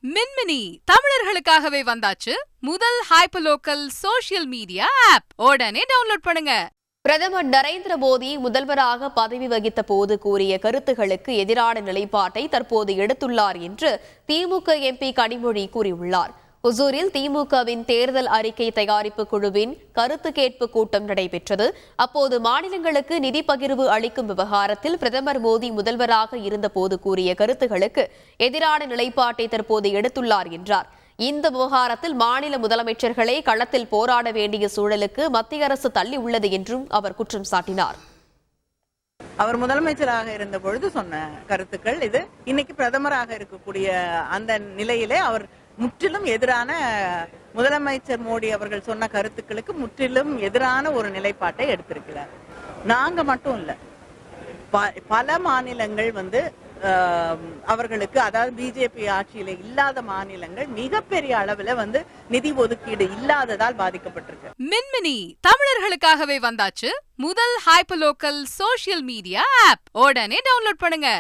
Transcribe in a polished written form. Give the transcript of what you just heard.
மின்மினி தமிழர்களுக்காகவே வந்தாச்சு முதல் hyperlocal social media app. உடனே டவுன்லோட் பண்ணுங்க. பிரதமர் நரேந்திர மோடி முதல்வராக பதவி வகித்த போது கூறிய கருத்துகளுக்கு எதிரான நிலைப்பாட்டை தற்போது எடுத்துள்ளார் என்று திமுக எம்பி கனிமொழி கூறியுள்ளார். ஒசூரில் திமுகவின் தேர்தல் அறிக்கை தயாரிப்பு குழுவின் கருத்து கேட்பு கூட்டம் நடைபெற்றது. அப்போது மாநிலங்களுக்கு நிதி பகிர்வு அளிக்கும் விவகாரத்தில் பிரதமர் மோடி முதல்வராக இருந்தபோது கூறிய கருத்துகளுக்கு எதிரான நிலைப்பாட்டை தற்போது எடுத்துள்ளார் என்றார். இந்த விவகாரத்தில் மாநில முதலமைச்சர்களை களத்தில் போராட வேண்டிய சூழலுக்கு மத்திய அரசு தள்ளி உள்ளது என்றும் அவர் குற்றம் சாட்டினார். அவர் முதலமைச்சராக இருந்த பொழுது சொன்ன கருத்துக்கள் இது. இன்னைக்கு பிரதமராக இருக்கக்கூடிய அந்த நிலையிலே அவர் முற்றிலும் எதிரான, முதலமைச்சர் மோடி அவர்கள் சொன்ன கருத்துக்களுக்கு முற்றிலும் எதிரான ஒரு நிலைப்பாட்டை எடுத்திருக்கிறார். நாங்க மட்டும் இல்ல, பல மாநிலங்கள் அவர்களுக்கு, அதாவது பிஜேபி ஆட்சியில இல்லாத மாநிலங்கள் மிகப்பெரிய அளவுல நிதி ஒதுக்கீடு இல்லாததால் பாதிக்கப்பட்டிருக்கு. மின்மினி தமிழர்களுக்காகவே வந்தாச்சு முதல் ஹைப்பர்லோக்கல் சோஷியல் மீடியா ஆப். உடனே டவுன்லோட் பண்ணுங்க.